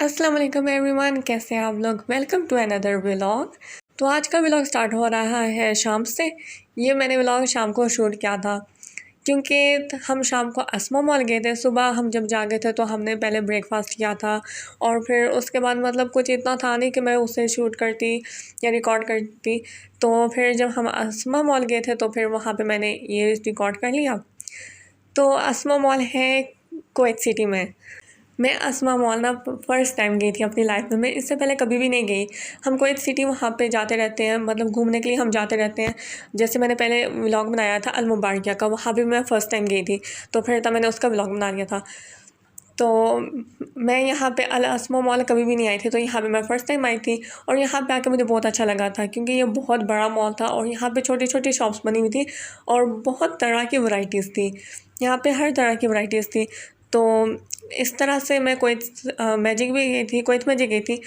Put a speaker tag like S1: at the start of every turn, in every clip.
S1: अस्सलाम वालेकुम एवरीवन, कैसे हैं आप लोग। Welcome to another vlog. तो आज का व्लॉग स्टार्ट हो रहा है शाम से। ये मैंने व्लॉग शाम को शूट किया था क्योंकि हम शाम को असमा मॉल गए थे। सुबह हम जब जागे थे तो हमने पहले ब्रेकफास्ट किया था और फिर उसके बाद मतलब कुछ इतना था नहीं कि मैं उससे शूट करती या रिकॉर्ड करती। तो फिर जब हम असमा मॉल गए थे तो फिर वहाँ पे मैंने ये रिकॉर्ड कर लिया। तो असमा मॉल है कुवैत सिटी में। मैं असमा मॉल ना फ़र्स्ट टाइम गई थी अपनी लाइफ में। मैं इससे पहले कभी भी नहीं गई। हम कुवैत सिटी वहाँ पे जाते रहते हैं, मतलब घूमने के लिए हम जाते रहते हैं। जैसे मैंने पहले व्लॉग बनाया था अल मुबारकिया का, वहाँ भी मैं फ़र्स्ट टाइम गई थी, तो फिर तब मैंने उसका व्लॉग बना लिया था। तो मैं यहाँ पे अल असमा मॉल कभी भी नहीं आई थी, तो यहाँ पे मैं फ़र्स्ट टाइम आई थी और यहाँ पे आके मुझे बहुत अच्छा लगा था क्योंकि ये बहुत बड़ा मॉल था और यहाँ पे छोटी छोटी शॉप्स बनी हुई थी और बहुत तरह की वैरायटीज़ थी। यहाँ पे हर तरह की वैरायटीज़ थी। तो इस तरह से मैं कुवैत मैजिक भी गई थी, कुवैत मैजिक गई थी।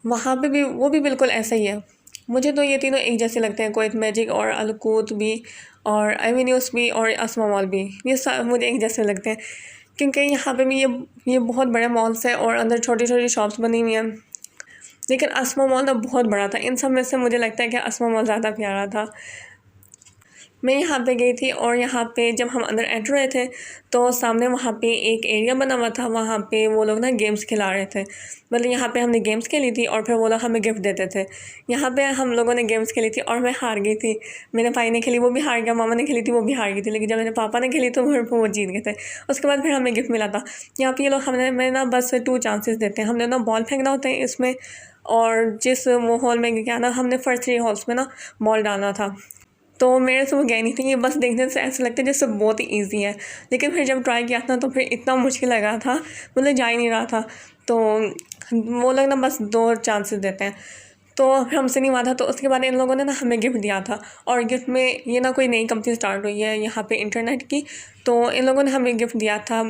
S1: वहाँ पे भी वो भी बिल्कुल ऐसा ही है। मुझे तो ये तीनों एक जैसे लगते हैं, कुवैत मैजिक और अल कुत भी और एवेन्यूज़ भी और असमा मॉल भी। ये सब मुझे एक जैसे लगते हैं क्योंकि यहाँ पे भी ये बहुत बड़े मॉल्स हैं और अंदर छोटी छोटी शॉप्स बनी हुई हैं। लेकिन असमा मॉल ना बहुत बड़ा था। इन सब में से मुझे लगता है कि असमा मॉल ज़्यादा प्यारा था। मैं यहाँ पे गई थी और यहाँ पे जब हम अंदर एंटर हुए थे तो सामने वहाँ पे एक एरिया बना हुआ था। वहाँ पे वो लोग ना गेम्स खिला रहे थे, मतलब यहाँ पे हमने गेम्स खेली थी और फिर वो लोग हमें गिफ्ट देते थे। यहाँ पे हम लोगों ने गेम्स खेली थी और मैं हार गई थी। मेरे भाई ने खेली, वो भी हार गया। मामा ने खेली थी, वो भी हार गई थी। लेकिन जब मेरे पापा ने खेली तो वो जीत गए थे। उसके बाद फिर हमें गिफ्ट मिला था। यहाँ पे ये लोग हमें ना बस 2 चांसेस देते हैं। हमने ना बॉल फेंकना होता है इसमें, और जिस वो हॉल में गया ना, हमने फर्स्ट 3 हॉल्स में ना बॉल डालना था। तो मेरे से वो गई नहीं थी। ये बस देखने से ऐसा लगता है जैसे बहुत ही ईजी है, लेकिन फिर जब ट्राई किया था तो फिर इतना मुश्किल लगा था, मतलब जा ही नहीं रहा था। तो वो लोग ना बस 2 चांसेस देते हैं, तो फिर हमसे नहीं हुआ था। तो उसके बाद इन लोगों ने ना हमें गिफ्ट दिया था और गिफ्ट में ये ना कोई नई कंपनी स्टार्ट हुई है यहाँ पे इंटरनेट की। तो इन लोगों ने हमें गिफ्ट दिया था।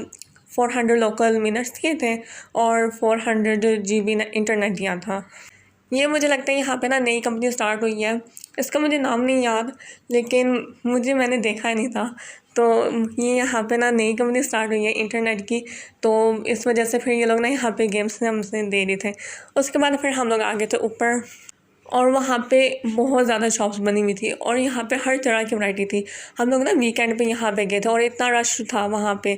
S1: 400 लोकल मिनट्स दिए थे और 400 GB इंटरनेट दिया था। ये मुझे लगता है यहाँ पे ना नई कंपनी स्टार्ट हुई है। इसका मुझे नाम नहीं याद, लेकिन मैंने देखा ही नहीं था। तो ये यहाँ पे ना नई कंपनी स्टार्ट हुई है इंटरनेट की, तो इस वजह से फिर ये लोग ना यहाँ पे गेम्स हमसे दे रहे थे। उसके बाद फिर हम लोग आ गए थे ऊपर और वहाँ पे बहुत ज़्यादा शॉप्स बनी हुई थी और यहाँ पे हर तरह की वैरायटी थी। हम लोग ना वीकेंड पे यहाँ पे गए थे और इतना रश था वहाँ पे।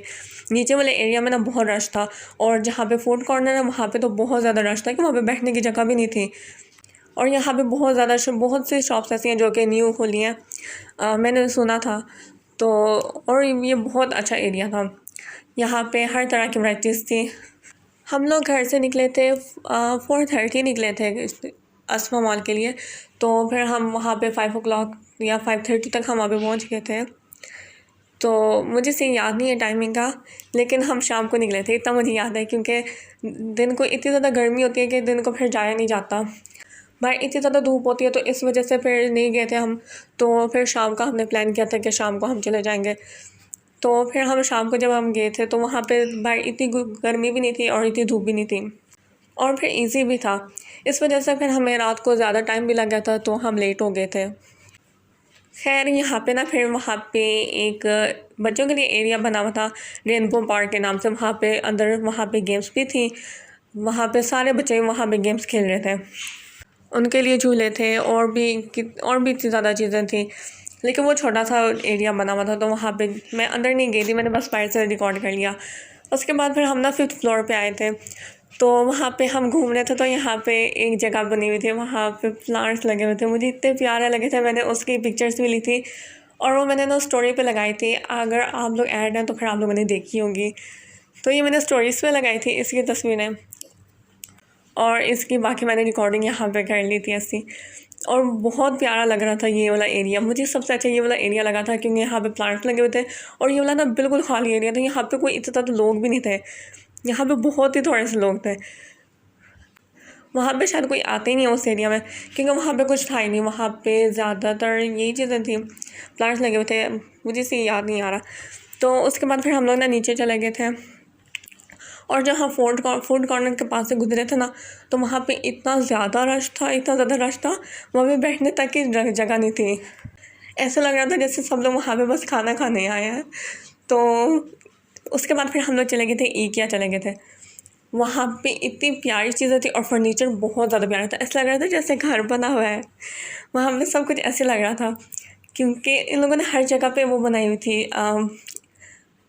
S1: नीचे वाले एरिया में ना बहुत रश था और जहाँ पे फूड कॉर्नर है वहाँ पे तो बहुत ज़्यादा रश था कि वहाँ पे बैठने की जगह भी नहीं थी। और यहाँ पे बहुत सी शॉप्स ऐसी हैं जो कि न्यू खुली हैं, मैंने सुना था। तो और ये बहुत अच्छा एरिया था। यहाँ पे हर तरह की वैराइटीज़ थी। हम लोग घर से निकले थे 4:30 निकले थे असमा मॉल के लिए। तो फिर हम वहाँ पे 5 o'clock या 5:30 तक हम वहाँ पे पहुँच गए थे। तो मुझे सही याद नहीं है टाइमिंग का, लेकिन हम शाम को निकले थे, इतना मुझे याद है क्योंकि दिन को इतनी ज़्यादा गर्मी होती है कि दिन को फिर जाया नहीं जाता। बाहर इतनी ज़्यादा धूप होती है, तो इस वजह से फिर नहीं गए थे हम। तो फिर शाम का हमने प्लान किया था कि शाम को हम चले जाएंगे। तो फिर हम शाम को जब हम गए थे तो वहाँ पे बाहर इतनी गर्मी भी नहीं थी और इतनी धूप भी नहीं थी और फिर इजी भी था। इस वजह से फिर हमें रात को ज़्यादा टाइम भी लग गया था, तो हम लेट हो गए थे। खैर यहाँ पे ना फिर वहाँ पे एक बच्चों के लिए एरिया बना हुआ था रेनबो पार्क के नाम से। वहाँ पे अंदर वहाँ पे गेम्स भी थी। वहाँ पे सारे बच्चे वहाँ पे गेम्स खेल रहे थे, उनके लिए झूले थे और भी इतनी ज़्यादा चीज़ें थी। लेकिन वो छोटा सा एरिया बना हुआ था, तो वहाँ पे मैं अंदर नहीं गई थी, मैंने बस बाहर से रिकॉर्ड कर लिया। उसके बाद फिर हम ना 5th फ्लोर पे आए थे। तो वहाँ पे हम घूम रहे थे, तो यहाँ पे एक जगह बनी हुई थी, वहाँ पे प्लांट्स लगे हुए थे, मुझे इतने प्यारे लगे थे। मैंने उसकी पिक्चर्स भी ली थी और वो मैंने ना स्टोरी पे लगाई थी। अगर आप लोग ऐड हैं तो फिर आप लोगों ने देखी होगी। तो ये मैंने स्टोरीज़ पे लगाई थी इसकी तस्वीरें, और इसकी बाकी मैंने रिकॉर्डिंग यहाँ पे कर ली थी ऐसी। और बहुत प्यारा लग रहा था ये वाला एरिया। मुझे सबसे अच्छा ये वाला एरिया लगा था क्योंकि यहाँ पे प्लांट्स लगे हुए थे और ये वाला ना बिल्कुल खाली एरिया था। यहाँ पे कोई इतने ज़्यादा लोग भी नहीं थे, यहाँ पे बहुत ही थोड़े से लोग थे। वहाँ पे शायद कोई आते ही नहीं है उस एरिया में, क्योंकि वहाँ पे कुछ था ही नहीं। वहाँ पे ज़्यादातर यही चीज़ें थी, प्लांट्स लगे हुए थे। मुझे इसे याद नहीं आ रहा। तो उसके बाद फिर हम लोग ना नीचे चले गए थे और जब हम फूड कॉर्नर के पास से गुजरे थे ना, तो वहाँ पे इतना ज़्यादा रश था, वहाँ पे बैठने तक की जगह नहीं थी। ऐसा लग रहा था जैसे सब लोग वहाँ पे बस खाना खाने आए हैं। तो उसके बाद फिर हम लोग चले गए थे, IKEA चले गए थे। वहाँ पे इतनी प्यारी चीज़ें थी और फर्नीचर बहुत ज़्यादा प्यारा था, ऐसा लग रहा था जैसे घर बना हुआ है। वहाँ पे सब कुछ ऐसे लग रहा था क्योंकि इन लोगों ने हर जगह पे वो बनाई हुई थी,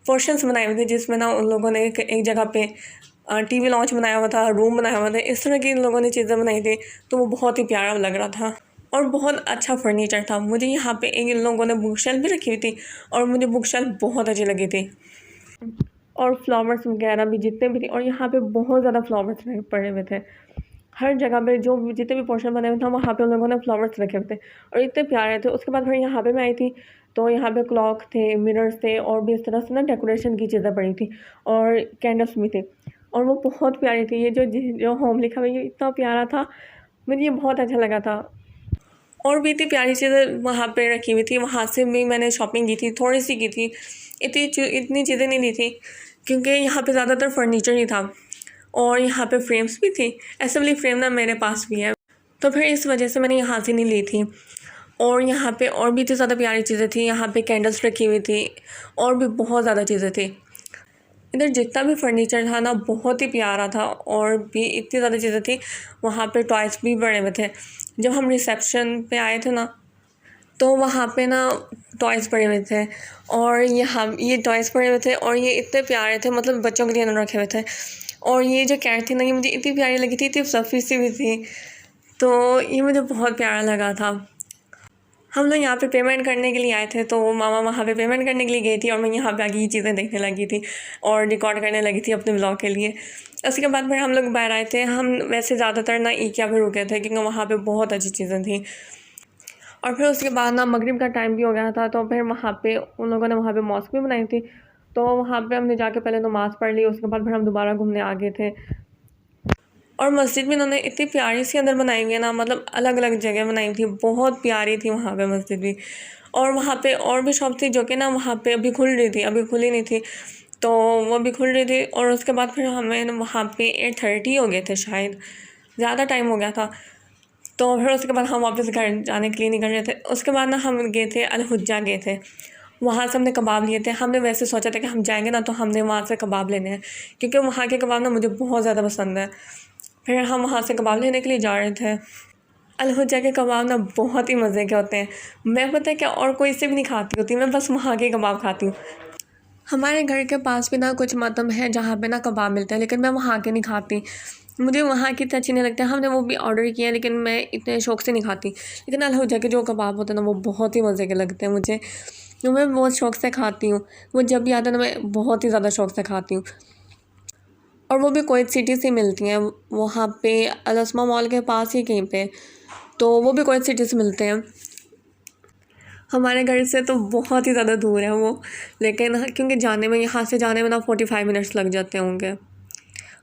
S1: पोर्शंस बनाए हुए थे जिसमें ना उन लोगों ने एक जगह पे टीवी लॉन्च बनाया हुआ था, रूम बनाया हुआ था, इस तरह की इन लोगों ने चीज़ें बनाई थी। तो वो बहुत ही प्यारा लग रहा था और बहुत अच्छा फर्नीचर था। मुझे यहाँ पे इन लोगों ने बुक शेल्फ भी रखी हुई थी और मुझे बुक शेल्फ बहुत अच्छी लगी थी और फ्लावर्स वगैरह भी जितने भी थे। और यहाँ पे बहुत ज़्यादा फ्लावर्स पड़े हुए थे हर जगह पे, जो जितने भी पोर्शन बने हुए थे वहाँ पे उन लोगों ने फ्लावर्स रखे हुए थे और इतने प्यारे थे। उसके बाद फिर यहाँ पे मैं आई थी तो यहाँ पे क्लॉक थे, मिरर्स थे और भी इस तरह से ना डेकोरेशन की चीज़ें पड़ी थी और कैंडल्स भी थे और वो बहुत प्यारी थी। ये जो होम लिखा हुआ ये इतना प्यारा था, मुझे ये बहुत अच्छा लगा था। और भी इतनी प्यारी चीज़ें वहाँ पे रखी हुई थी, वहाँ से भी मैंने शॉपिंग की थी, थोड़ी सी की थी, इतनी चीज़ें नहीं ली थी क्योंकि यहाँ पे ज़्यादातर फर्नीचर ही था और यहाँ पे फ्रेम्स भी थी। ऐसे वाली फ्रेम ना मेरे पास भी है, तो फिर इस वजह से मैंने यहाँ से नहीं ली थी। और यहाँ पे और भी इतनी ज़्यादा प्यारी चीज़ें थी, यहाँ पे कैंडल्स रखी हुई थी और भी बहुत ज़्यादा चीज़ें थी। इधर जितना भी फर्नीचर था ना बहुत ही प्यारा था और भी इतनी ज़्यादा चीज़ें थी। वहाँ पे टॉयस भी बड़े हुए थे। जब हम रिसेप्शन पे आए थे ना तो वहाँ पे ना टॉयस पड़े हुए थे और ये टॉयस पड़े हुए थे और ये इतने प्यारे थे, मतलब बच्चों के लिए इन्होंने रखे हुए थे। और ये जो कैट थी ना ये मुझे इतनी प्यारी लगी थी, इतनी फ्लफी सी भी थी, तो ये मुझे बहुत प्यारा लगा था। हम लोग यहाँ पे पेमेंट करने के लिए आए थे तो मामा वहाँ पे पेमेंट करने के लिए गई थी और मैं यहाँ पे आके ये चीज़ें देखने लगी थी और रिकॉर्ड करने लगी थी अपने ब्लॉग के लिए। उसके बाद फिर हम लोग बाहर आए थे। हम वैसे ज़्यादातर ना IKEA पे रुके थे क्योंकि वहाँ पे बहुत अच्छी चीज़ें थी। और फिर उसके बाद ना मगरिब का टाइम भी हो गया था तो फिर वहाँ पे उन लोगों ने वहाँ पे मॉस्क भी बनाई थी, तो वहाँ पे हमने जाके पहले नमाज़ पढ़ ली। उसके बाद फिर हम दोबारा घूमने आ गए थे। और मस्जिद भी उन्होंने इतनी प्यारी सी अंदर बनाई हुई है ना, मतलब अलग अलग जगह बनाई हुई थी, बहुत प्यारी थी वहाँ पे मस्जिद भी। और वहाँ पे और भी शॉप थी जो कि ना वहाँ पे अभी खुल रही थी, अभी खुली नहीं थी, तो वो भी खुल रही थी। और उसके बाद फिर हमें वहाँ पे 8:30 हो गए थे शायद, ज़्यादा टाइम हो गया था। तो फिर उसके बाद हम वापस घर जाने के लिए निकल रहे थे। उसके बाद ना हम गए थे अल-हुज्जा गए थे, वहाँ से हमने कबाब लिए थे। हमने वैसे सोचा था कि हम जाएंगे ना तो हमने वहाँ से कबाब लेने हैं क्योंकि वहाँ के कबाब ना मुझे बहुत ज़्यादा पसंद है। फिर हम वहाँ से कबाब लेने के लिए जा रहे थे। अल-हुज्जा के कबाब ना बहुत ही मज़े के होते हैं। मैं पता है क्या और कोई से भी नहीं खाती होती, मैं बस वहाँ के कबाब खाती हूँ। हमारे घर के पास भी ना कुछ मतम है जहाँ पे ना कबाब मिलते हैं, लेकिन मैं वहाँ के नहीं खाती, मुझे वहाँ की इतने अच्छे नहीं लगते। हमने वो भी ऑर्डर किया लेकिन मैं इतने शौक से नहीं खाती। लेकिन अल-हुज्जा के जो कबाब होते हैं ना वो बहुत ही मज़े के लगते हैं मुझे, तो मैं बहुत शौक से खाती हूँ। वो जब भी आता है ना मैं बहुत ही ज़्यादा शौक से खाती हूँ। और वो भी कुवैत सिटी से मिलती हैं, वहाँ पे अल-अस्मा मॉल के पास ही कहीं पे, तो वो भी कुवैत सिटी से मिलते हैं। हमारे घर से तो बहुत ही ज़्यादा दूर है वो, लेकिन क्योंकि जाने में, यहाँ से जाने में ना 45 मिनट्स लग जाते होंगे,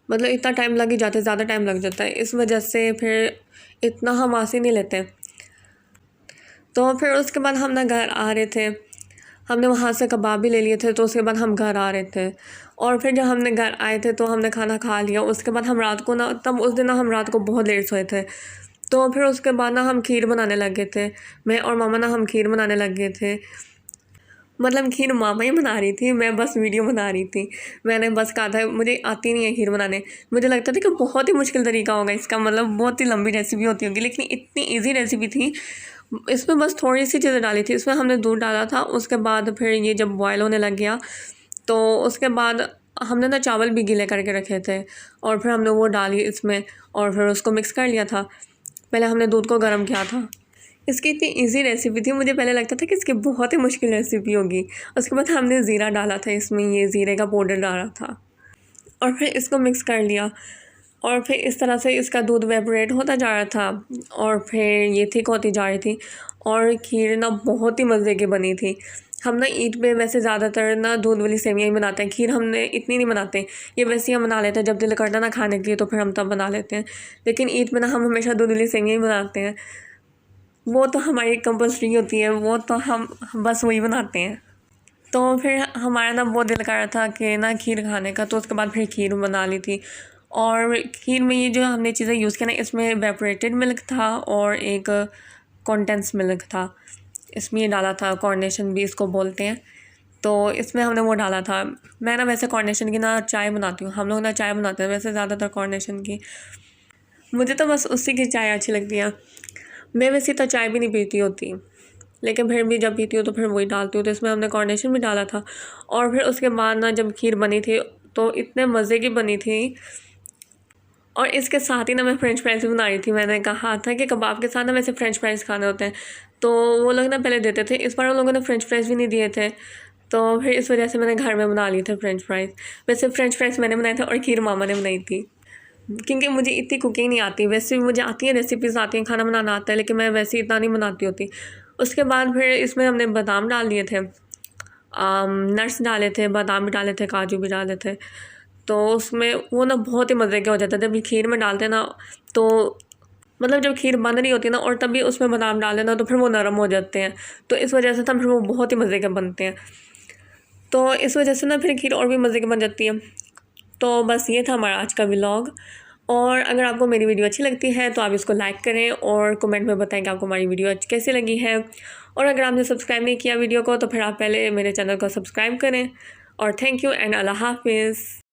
S1: मतलब इतना टाइम लग ही जाता है, ज़्यादा टाइम लग जाता है। इस वजह से फिर इतना हम आसे नहीं लेते। तो फिर उसके बाद हम ना घर आ रहे थे, हमने वहाँ से कबाब भी ले लिए थे, तो उसके बाद हम घर आ रहे थे। और फिर जब हमने घर आए थे तो हमने खाना खा लिया। उसके बाद हम रात को ना, तब उस दिन ना हम रात को बहुत लेट सोए थे, तो फिर उसके बाद ना हम खीर बनाने लग गए थे। मैं और मामा ना हम खीर बनाने लग गए थे, मतलब खीर मामा ही बना रही थी, मैं बस वीडियो बना रही थी। मैंने बस कहा था मुझे आती नहीं है खीर बनाने, मुझे लगता था कि बहुत ही मुश्किल तरीका होगा इसका, मतलब बहुत ही लंबी रेसिपी होती होगी, लेकिन इतनी ईजी रेसिपी थी। इसमें बस थोड़ी सी चीज़ें डाली थी, इसमें हमने दूध डाला था। उसके बाद फिर ये जब बॉयल होने लग गया तो उसके बाद हमने ना चावल भी गीले करके रखे थे और फिर हमने वो डाली इसमें और फिर उसको मिक्स कर लिया था। पहले हमने दूध को गर्म किया था। इसकी इतनी इजी रेसिपी थी, मुझे पहले लगता था कि इसकी बहुत ही मुश्किल रेसिपी होगी। उसके बाद हमने ज़ीरा डाला था इसमें, ये ज़ीरे का पाउडर डाला था और फिर इसको मिक्स कर लिया और फिर इस तरह से इसका दूध वेपरेट होता जा रहा था और फिर ये थिक होती जा रही थी। और खीर ना बहुत ही मज़े की बनी थी। हम ना ईद पे वैसे ज़्यादातर ना दूध वाली सेवियाँ ही बनाते हैं, खीर हमने इतनी नहीं बनाते। ये वैसे ही हम बना लेते हैं, जब दिल करता ना खाने के लिए तो फिर हम तब बना लेते हैं। लेकिन ईद में ना हम हमेशा दूध वाली सेवियाँ ही बनाते हैं, वो तो हमारी कंपल्सरी होती है, वो तो हम बस वही बनाते हैं। तो फिर हमारा ना बहुत दिल कर रहा था कि ना खीर खाने का, तो उसके बाद फिर खीर बना ली थी। और खीर में ये जो हमने चीज़ें यूज़ किया ना, इसमें एवेपोरेटेड मिल्क था और एक कॉन्डेंस मिल्क था, इसमें ये डाला था, कॉर्नेशन भी इसको बोलते हैं। तो इसमें हमने वो डाला था। मैं ना वैसे कॉर्नेशन की ना चाय बनाती हूँ, हम लोग ना चाय बनाते हैं वैसे ज़्यादातर कॉर्नेशन की। मुझे तो बस उसी की चाय अच्छी लगती है। मैं वैसे तो चाय भी नहीं पीती होती, लेकिन फिर भी जब पीती हूँ तो फिर वही डालती हूँ। तो इसमें हमने कॉर्नेशन भी डाला था। और फिर उसके बाद ना जब खीर बनी थी तो इतने मज़े की बनी थी। और इसके साथ ही ना मैं फ़्रेंच फ्राइज़ भी बना रही थी। मैंने कहा था कि कबाब के साथ ना वैसे फ़्रेंच फ्राइज़ खाने होते हैं, तो वो लोग ना पहले देते थे। इस बार उन लोगों ने फ़्रेंच फ्राइज़ भी नहीं दिए थे, तो फिर इस वजह से मैंने घर में बना लिए थे फ़्रेंच फ्राइज़। वैसे फ़्रेंच फ्राइज़ मैंने बनाए थे और खीर मामा ने बनाई थी, क्योंकि मुझे इतनी कुकिंग नहीं आती। वैसे भी मुझे आती है, रेसिपीज़ आती हैं, खाना बनाना आता है, लेकिन मैं वैसे इतना नहीं बनाती होती। उसके बाद फिर इसमें हमने बादाम डाल दिए थे, नट्स डाले थे, बादाम भी डाले थे, काजू भी डाले थे। तो उसमें वो ना बहुत ही मज़े के हो जाते थे। जब खीर में डालते ना तो मतलब जब खीर बन रही होती है ना और तभी उसमें बादाम डाल देना तो फिर वो नरम हो जाते हैं, तो इस वजह से तब फिर वो बहुत ही मज़े के बनते हैं। तो इस वजह से ना फिर खीर और भी मज़े की बन जाती है। तो बस ये था हमारा आज का व्लॉग। और अगर आपको मेरी वीडियो अच्छी लगती है तो आप इसको लाइक करें और कमेंट में बताएं कि आपको हमारी वीडियो कैसी लगी है। और अगर आपने सब्सक्राइब नहीं किया वीडियो को तो फिर आप पहले मेरे चैनल को सब्सक्राइब करें। और थैंक यू एंड अल्लाह हाफिज़।